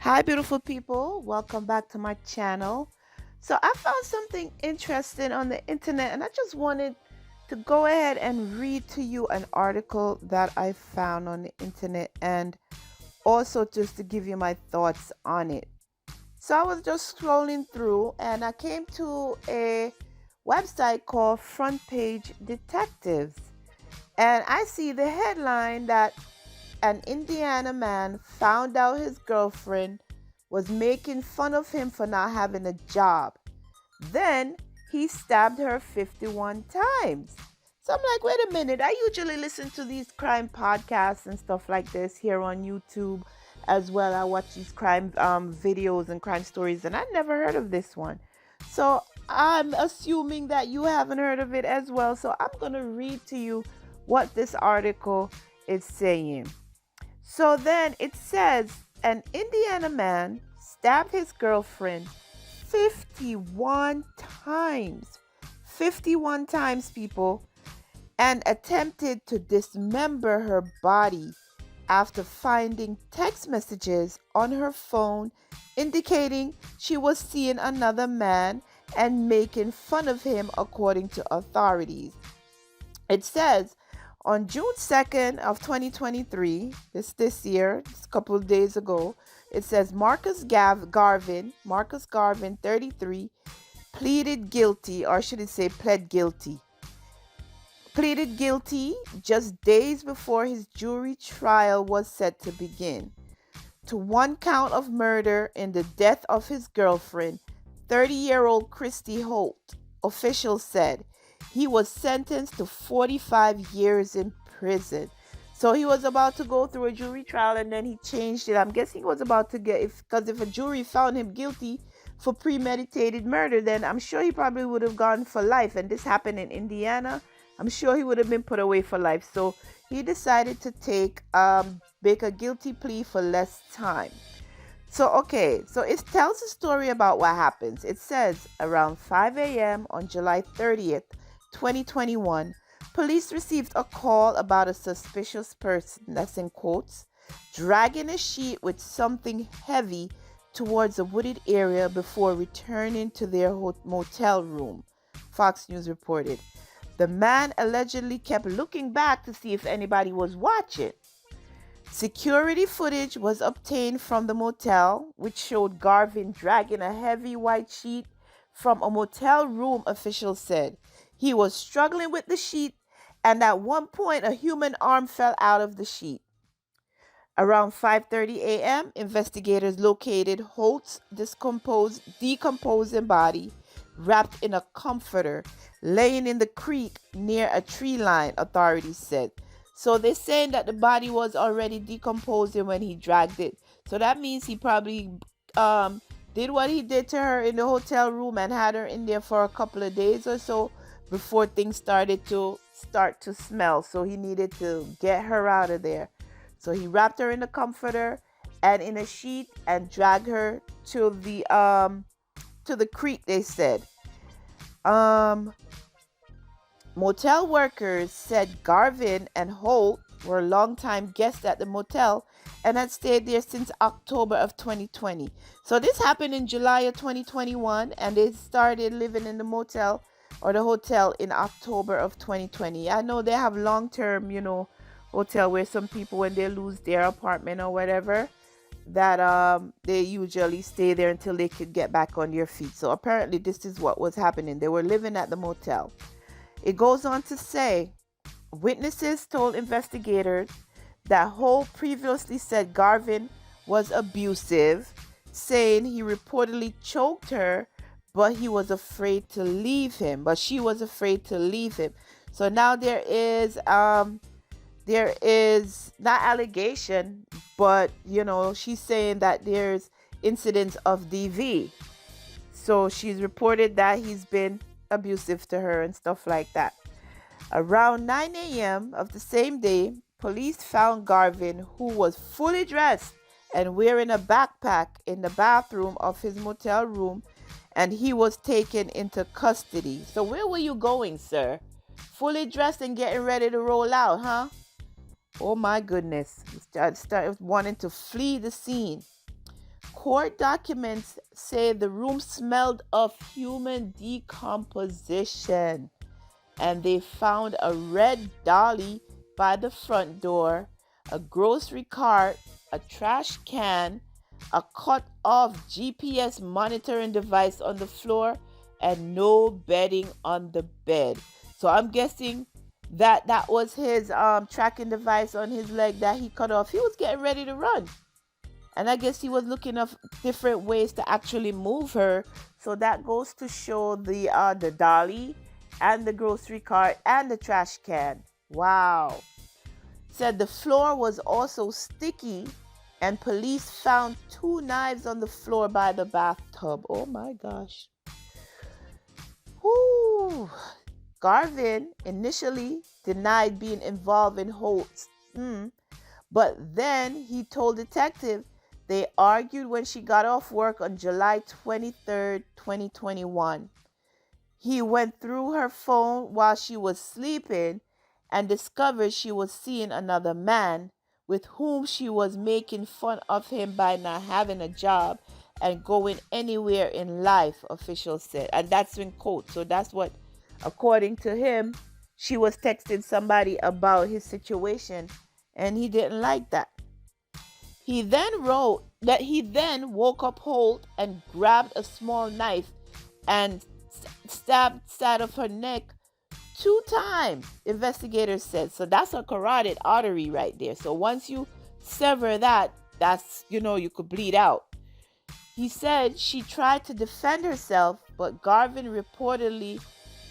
Hi, beautiful people. Welcome back to my channel. So, I found something interesting on the internet, and I just wanted to go ahead and read to you an article that I found on the internet and also just to give you my thoughts on it. So, I was just scrolling through and I came to a website called Front Page Detectives, and I see the headline that an Indiana man found out his girlfriend was making fun of him for not having a job. Then he stabbed her 51 times. So I'm like, wait a minute. I usually listen to these crime podcasts and stuff like this here on YouTube as well. I watch these crime videos and crime stories, and I never heard of this one. So I'm assuming that you haven't heard of it as well. So I'm going to read to you what this article is saying. So then it says an Indiana man stabbed his girlfriend 51 times. 51 times, people, and attempted to dismember her body after finding text messages on her phone indicating she was seeing another man and making fun of him, according to authorities. It says on June 2nd of 2023, this year, just a couple of days ago, it says Marcus Garvin, 33, pleaded guilty, or should it say pled guilty. Pleaded guilty just days before his jury trial was set to begin to one count of murder in the death of his girlfriend, 30-year-old Christy Holt. Officials said he was sentenced to 45 years in prison. So he was about to go through a jury trial and then he changed it. I'm guessing he was about to get, because if a jury found him guilty for premeditated murder, then I'm sure he probably would have gone for life. And this happened in Indiana. I'm sure he would have been put away for life. So he decided to make a guilty plea for less time. So it tells a story about what happens. It says around 5 a.m. on July 30th, 2021, police received a call about a suspicious person, that's in quotes, dragging a sheet with something heavy towards a wooded area before returning to their motel room, Fox News reported. The man allegedly kept looking back to see if anybody was watching. Security footage was obtained from the motel, which showed Garvin dragging a heavy white sheet from a motel room, officials said. He was struggling with the sheet, and at one point, a human arm fell out of the sheet. Around 5:30 a.m., investigators located Holt's decomposing body wrapped in a comforter, laying in the creek near a tree line, authorities said. So they're saying that the body was already decomposing when he dragged it. So that means he probably did what he did to her in the hotel room and had her in there for a couple of days or so before things start to smell. So he needed to get her out of there. So he wrapped her in a comforter and in a sheet and dragged her to the creek, they said. Motel workers said Garvin and Holt were longtime guests at the motel and had stayed there since October of 2020. So this happened in July of 2021, and they started living in the motel or the hotel in October of 2020. I know they have long-term, hotel where some people, when they lose their apartment or whatever, that they usually stay there until they could get back on their feet. So apparently this is what was happening. They were living at the motel. It goes on to say witnesses told investigators that Holt previously said Garvin was abusive, saying he reportedly choked her, but he was afraid to leave him. But she was afraid to leave him. So now there is not allegation, but she's saying that there's incidents of DV. So she's reported that he's been abusive to her and stuff like that. Around 9 a.m. of the same day, police found Garvin, who was fully dressed and wearing a backpack, in the bathroom of his motel room, and he was taken into custody. So where were you going, sir? Fully dressed and getting ready to roll out, huh? Oh my goodness. I started wanting to flee the scene. Court documents say the room smelled of human decomposition, and they found a red dolly by the front door, a grocery cart, a trash can, a cut off GPS monitoring device on the floor, and no bedding on the bed. So I'm guessing that that was his tracking device on his leg that he cut off. He was getting ready to run. And I guess he was looking at different ways to actually move her. So that goes to show the dolly and the grocery cart and the trash can. Wow. Said the floor was also sticky, and police found 2 knives on the floor by the bathtub. Oh my gosh. Whoo. Garvin initially denied being involved in Holt's, but then he told detective they argued when she got off work on July 23rd, 2021. He went through her phone while she was sleeping and discovered she was seeing another man with whom she was making fun of him by not having a job and going anywhere in life, officials said. And that's in quotes. So that's what, according to him, she was texting somebody about his situation, and he didn't like that. He then wrote that he then woke up Holt and grabbed a small knife and stabbed side of her neck 2 times, investigators said. So that's a carotid artery right there. So once you sever that, that's, you could bleed out. He said she tried to defend herself, but Garvin reportedly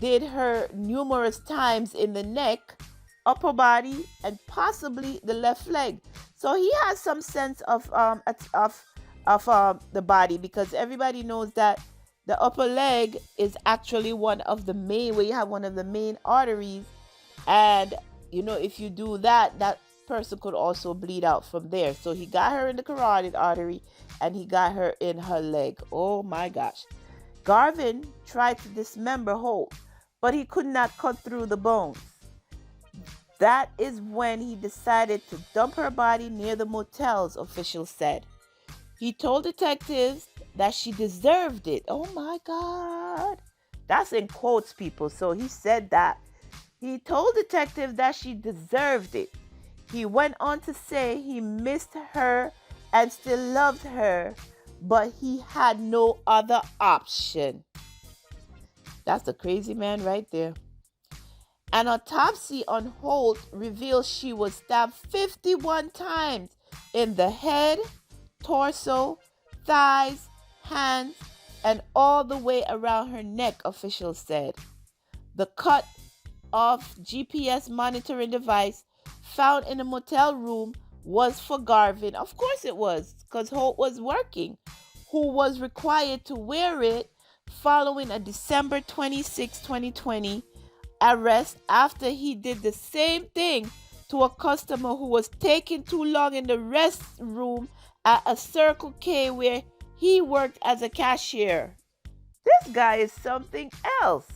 did her numerous times in the neck, upper body, and possibly the left leg. So he has some sense of the body, because everybody knows that the upper leg is actually one of the main, where you have one of the main arteries, and if you do that, that person could also bleed out from there. So he got her in the carotid artery, and he got her in her leg. Oh my gosh. Garvin tried to dismember Holt, but he could not cut through the bones. That is when he decided to dump her body near the motels, officials said. He told detectives that she deserved it. Oh my God. That's in quotes, people. So he said that. He told detectives that she deserved it. He went on to say he missed her and still loved her, but he had no other option. That's a crazy man right there. An autopsy on Holt reveals she was stabbed 51 times in the head, torso, thighs, hands, and all the way around her neck, officials said. The cut off GPS monitoring device found in a motel room was for Garvin. Of course it was, because Holt was working, who was required to wear it following a December 26, 2020 arrest after he did the same thing to a customer who was taking too long in the restroom at a Circle K where he worked as a cashier. This guy is something else.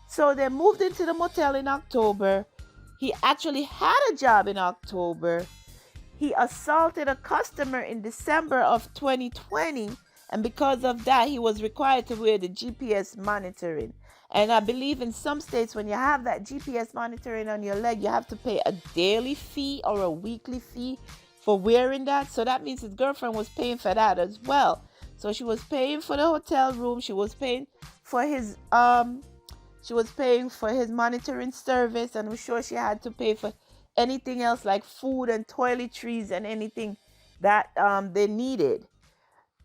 So they moved into the motel in October. He actually had a job in October. He assaulted a customer in December of 2020, and because of that, he was required to wear the GPS monitoring. And I believe in some states, when you have that GPS monitoring on your leg, you have to pay a daily fee or a weekly fee for wearing that. So that means his girlfriend was paying for that as well. So she was paying for the hotel room. She was paying for his monitoring service, and I'm sure she had to pay for anything else like food and toiletries and anything that they needed.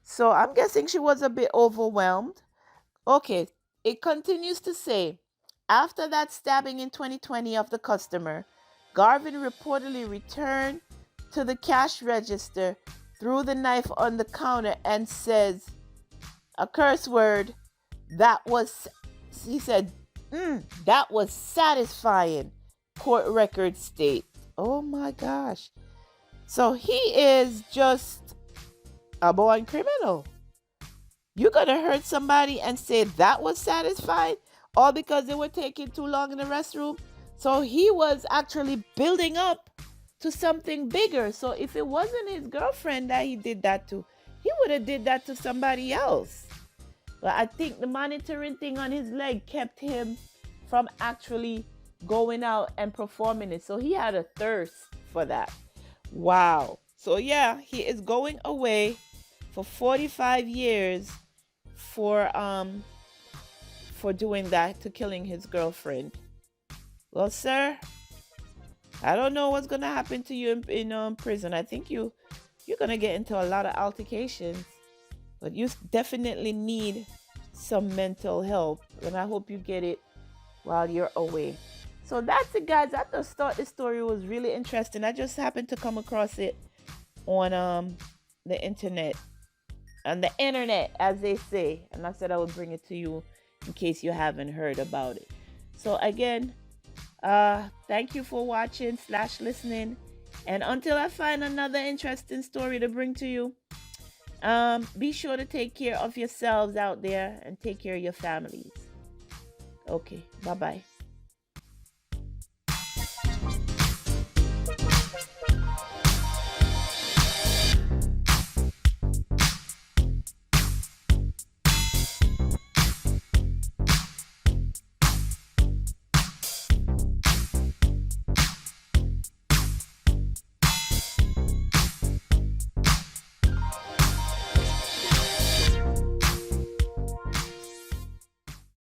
So I'm guessing she was a bit overwhelmed. Okay, it continues to say, after that stabbing in 2020 of the customer, Garvin reportedly returned to the cash register, threw the knife on the counter, and says a curse word. He said, that was satisfying, court records state. Oh my gosh. So he is just a born criminal. You're going to hurt somebody and say that was satisfying, all because they were taking too long in the restroom? So he was actually building up to something bigger. So if it wasn't his girlfriend that he did that to, he would have did that to somebody else. But I think the monitoring thing on his leg kept him from actually going out and performing it. So he had a thirst for that. Wow. So yeah, he is going away for 45 years for doing that, to killing his girlfriend. Well, sir, I don't know what's gonna happen to you in prison. I think you're gonna get into a lot of altercations, but you definitely need some mental help, and I hope you get it while you're away. So that's it, guys. I just thought this story was really interesting. I just happened to come across it on the internet, as they say, and I said I would bring it to you in case you haven't heard about it. So again, thank you for watching slash listening, and until I find another interesting story to bring to you, be sure to take care of yourselves out there and take care of your families. Okay, bye bye.